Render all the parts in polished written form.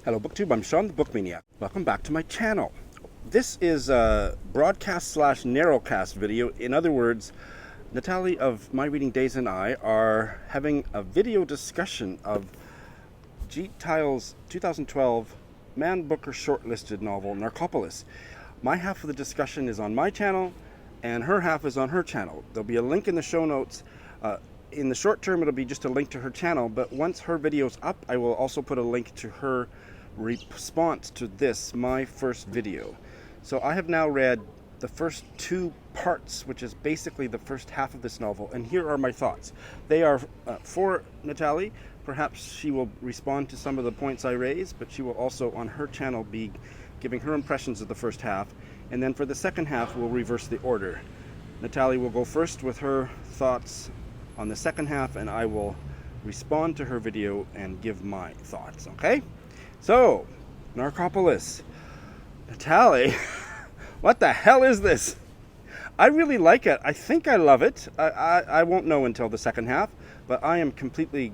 Hello BookTube, I'm Sean the Book Maniac. Welcome back to my channel. This is a broadcast slash narrowcast video. In other words, Natalie of My Reading Days and I are having a video discussion of Jeet Thayil's 2012 Man Booker shortlisted novel, Narcopolis. My half of the discussion is on my channel and her half is on her channel. There'll be a link in the show notes. In the short term, it'll be just a link to her channel, but once her video's up, I will also put a link to her response to this, my first video. So I have now read the first two parts, which is basically the first half of this novel, and here are my thoughts. They are for Natalie. Perhaps she will respond to some of the points I raised, but she will also on her channel be giving her impressions of the first half, and then for the second half we'll reverse the order. Natalie will go first with her thoughts on the second half, and I will respond to her video and give my thoughts, okay? So, Narcopolis. Natalie, what the hell is this? I really like it. I think I love it. I won't know until the second half, but I am completely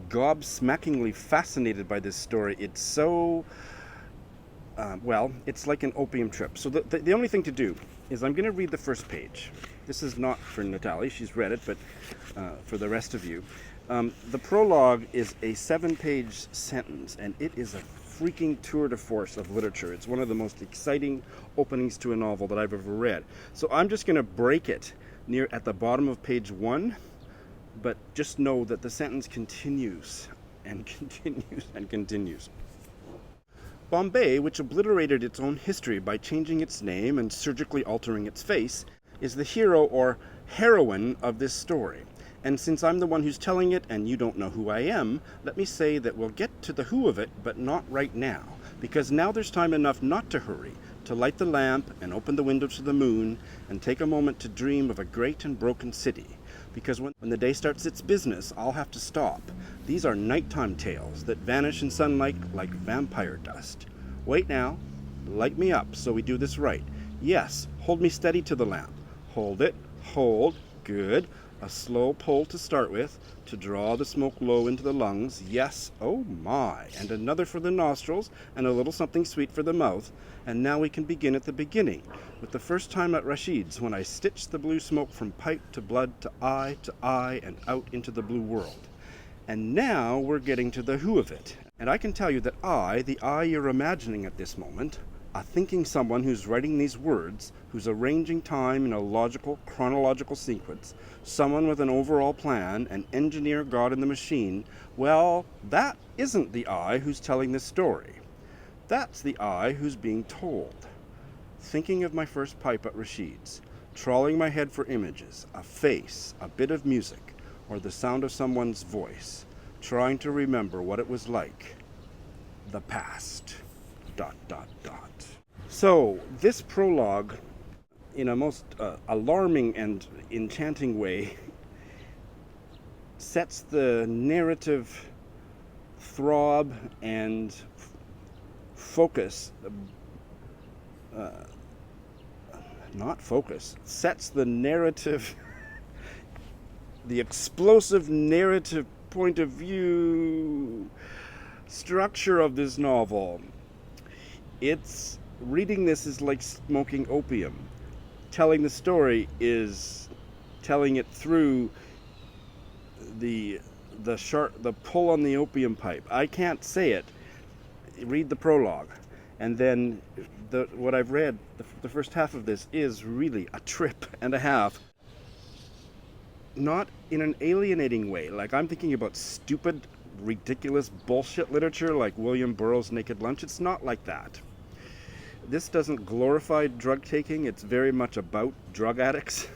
gobsmackingly fascinated by this story. It's so, well, it's like an opium trip. So the only thing to do is I'm going to read the first page. This is not for Natalie, she's read it, but for the rest of you. The prologue is a 7-page sentence, and it is a freaking tour de force of literature. It's one of the most exciting openings to a novel that I've ever read. So I'm just going to break it near at the bottom of page 1, but just know that the sentence continues and continues and continues. Bombay, which obliterated its own history by changing its name and surgically altering its face, is the hero or heroine of this story. And since I'm the one who's telling it and you don't know who I am, let me say that we'll get to the who of it, but not right now, because now there's time enough not to hurry, to light the lamp and open the window to the moon and take a moment to dream of a great and broken city. Because when the day starts its business, I'll have to stop. These are nighttime tales that vanish in sunlight like vampire dust. Wait now, light me up so we do this right. Yes, hold me steady to the lamp. Hold it, hold, good. A slow pull to start with, to draw the smoke low into the lungs. Yes, oh my, and another for the nostrils, and a little something sweet for the mouth. And now we can begin at the beginning, with the first time at Rashid's, when I stitched the blue smoke from pipe to blood to eye, and out into the blue world. And now we're getting to the who of it. And I can tell you that I, the I you're imagining at this moment, a thinking someone who's writing these words, who's arranging time in a logical, chronological sequence, someone with an overall plan, an engineer god in the machine, well, that isn't the I who's telling this story. That's the I who's being told. Thinking of my first pipe at Rashid's, trawling my head for images, a face, a bit of music, or the sound of someone's voice, trying to remember what it was like. The past. ... So, this prologue, in a most alarming and enchanting way, sets the narrative throb and focus, sets the narrative, the explosive narrative point of view structure of this novel. Reading this is like smoking opium. Telling the story is telling it through the pull on the opium pipe. I can't say it. Read the prologue. And then what I've read, the first half of this is really a trip and a half. Not in an alienating way. Like I'm thinking about stupid, ridiculous bullshit literature like William Burroughs' Naked Lunch. It's not like that. This doesn't glorify drug taking. It's very much about drug addicts,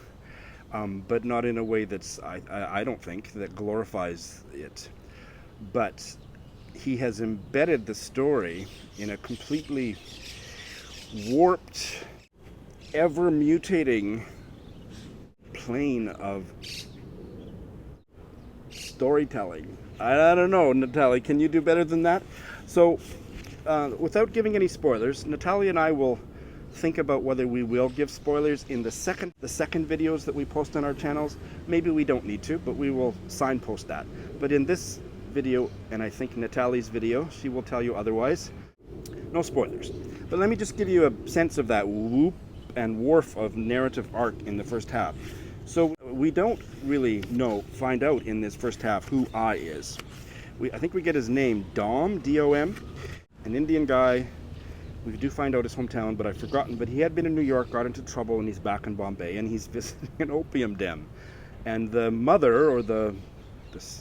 but not in a way that's, I don't think, that glorifies it. But he has embedded the story in a completely warped, ever-mutating plane of storytelling. I don't know, Natalie, can you do better than that? So, without giving any spoilers, Natalie and I will think about whether we will give spoilers in the second videos that we post on our channels. Maybe we don't need to, but we will signpost that. But in this video and I think Natalie's video. She will tell you otherwise. No spoilers. But let me just give you a sense of that whoop and wharf of narrative arc in the first half. So we don't really find out in this first half who I is. I think we get his name, Dom, D-O-M, an Indian guy. We do find out his hometown, but I've forgotten. But he had been in New York, got into trouble, and he's back in Bombay, and he's visiting an opium den. And the mother, or the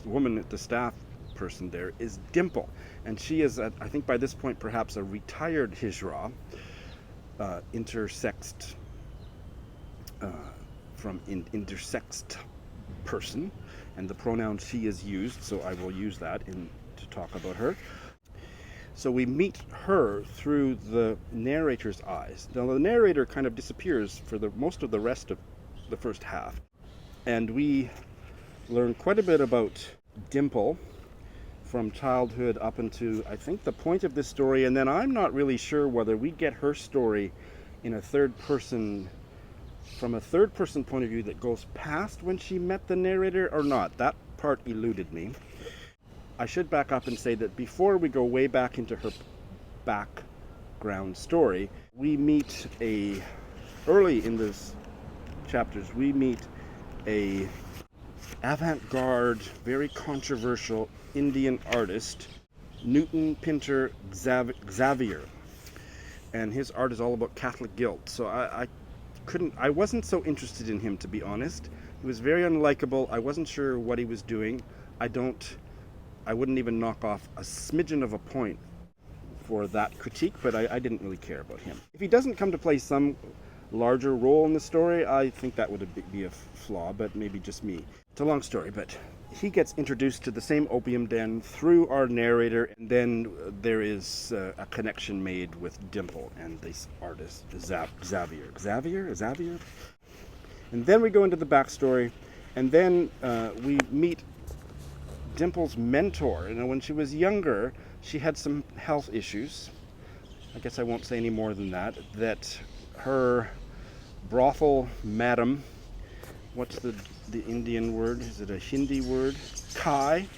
woman, the staff person there, is Dimple. And she is, I think by this point, perhaps a retired Hijra, intersexed, from intersexed person. And the pronoun she is used, so I will use that to talk about her. So we meet her through the narrator's eyes. Now the narrator kind of disappears for most of the rest of the first half. And we learn quite a bit about Dimple from childhood up into, I think, the point of this story. And then I'm not really sure whether we get her story in a third person, from a third person point of view that goes past when she met the narrator or not. That part eluded me. I should back up and say that before we go way back into her background story, we meet early in this chapters, we meet a avant-garde, very controversial Indian artist, Newton Pinter Xavier. And his art is all about Catholic guilt. So I wasn't so interested in him, to be honest. He was very unlikable. I wasn't sure what he was doing. I wouldn't even knock off a smidgen of a point for that critique, but I didn't really care about him. If he doesn't come to play some larger role in the story, I think that would be a flaw, but maybe just me. It's a long story, but he gets introduced to the same opium den through our narrator, and then there is a connection made with Dimple and this artist, Xavier? And then we go into the backstory, and then we meet Dimple's mentor. You know, when she was younger, she had some health issues. I guess I won't say any more than that. That her brothel madam, what's the Indian word? Is it a Hindi word? Kai,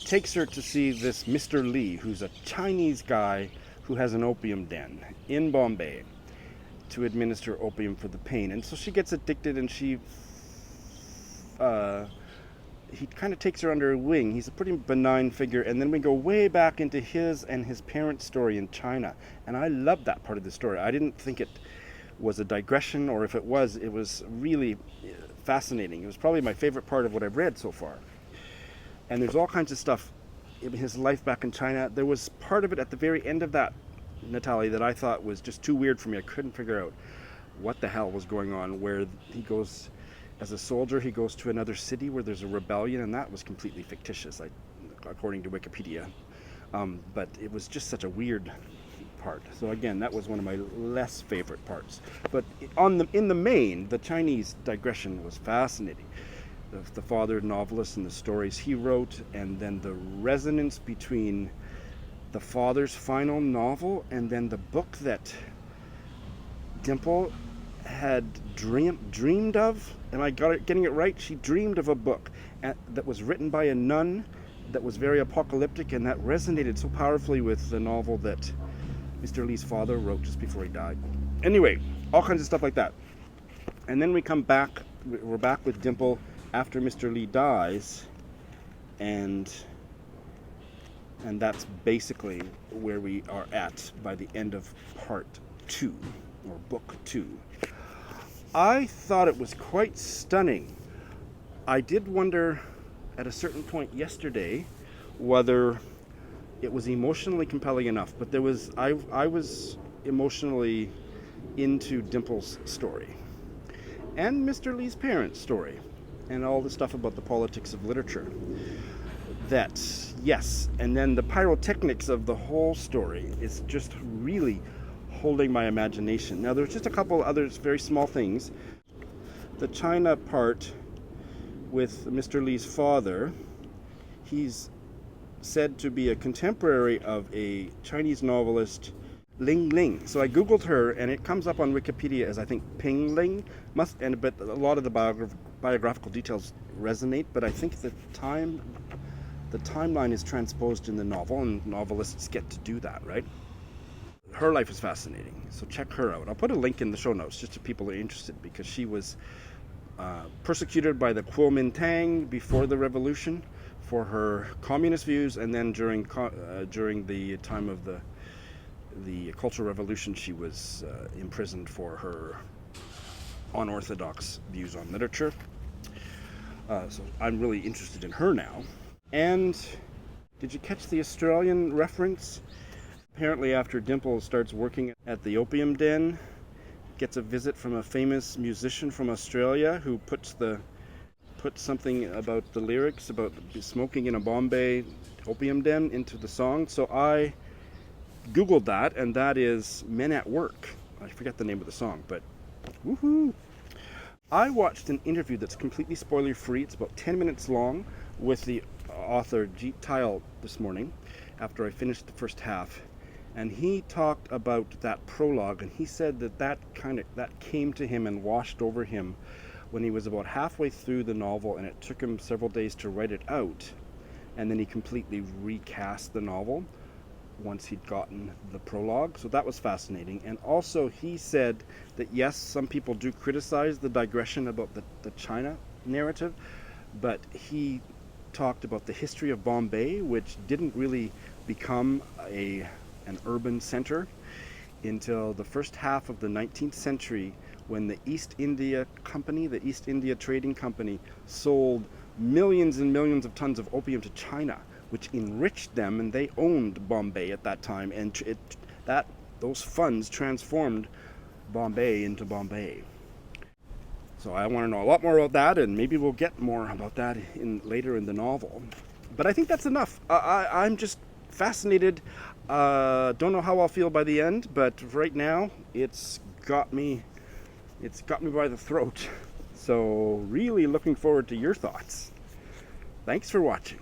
takes her to see this Mr. Lee, who's a Chinese guy who has an opium den in Bombay to administer opium for the pain. And so she gets addicted, and he kind of takes her under her wing. He's a pretty benign figure. And then we go way back into his and his parents' story in China. And I love that part of the story. I didn't think it was a digression, or if it was really fascinating. It was probably my favorite part of what I've read so far. And there's all kinds of stuff in his life back in China. There was part of it at the very end of that, Natalie, that I thought was just too weird for me. I couldn't figure out what the hell was going on, where he goes... As a soldier, he goes to another city where there's a rebellion, and that was completely fictitious, according to Wikipedia. But it was just such a weird part. So again, that was one of my less favorite parts. But in the main, the Chinese digression was fascinating. The father novelist and the stories he wrote, and then the resonance between the father's final novel and then the book that Dimple had dreamed of. Am I getting it right? She dreamed of a book that was written by a nun that was very apocalyptic, and that resonated so powerfully with the novel that Mr. Lee's father wrote just before he died. Anyway, all kinds of stuff like that. And then we come back, we're back with Dimple after Mr. Lee dies, and that's basically where we are at by the end of part 2, or book 2. I thought it was quite stunning. I did wonder at a certain point yesterday whether it was emotionally compelling enough, but I was emotionally into Dimple's story and Mr. Lee's parents' story and all the stuff about the politics of literature. That, yes, and then the pyrotechnics of the whole story is just really holding my imagination. Now, there's just a couple others, very small things. The China part with Mr. Lee's father, he's said to be a contemporary of a Chinese novelist, Ling Ling. So I googled her, and it comes up on Wikipedia as, I think, Ping Ling. But a lot of the biographical details resonate, but I think the the timeline is transposed in the novel, and novelists get to do that, right? Her life is fascinating, so check her out. I'll put a link in the show notes just to people who are interested, because she was persecuted by the Kuomintang before the revolution for her communist views, and then during the time of the Cultural Revolution, she was imprisoned for her unorthodox views on literature. So I'm really interested in her now. And did you catch the Australian reference? Apparently, after Dimple starts working at the opium den, gets a visit from a famous musician from Australia who puts something about the lyrics about smoking in a Bombay opium den into the song. So I Googled that, and that is Men at Work. I forget the name of the song, but woohoo! I watched an interview that's completely spoiler-free. It's about 10 minutes long with the author Jeet Thayil this morning after I finished the first half. And he talked about that prologue, and he said that came to him and washed over him when he was about halfway through the novel, and it took him several days to write it out. And then he completely recast the novel once he'd gotten the prologue. So that was fascinating. And also he said that yes, some people do criticize the digression about the China narrative, but he talked about the history of Bombay, which didn't really become an urban center until the first half of the 19th century, when the East India Trading Company, sold millions and millions of tons of opium to China, which enriched them, and they owned Bombay at that time, and those funds transformed Bombay into Bombay. So I want to know a lot more about that, and maybe we'll get more about that later in the novel. But I think that's enough. I'm just fascinated. Don't know how I'll feel by the end, but right now it's got me by the throat. So really looking forward to your thoughts. Thanks for watching.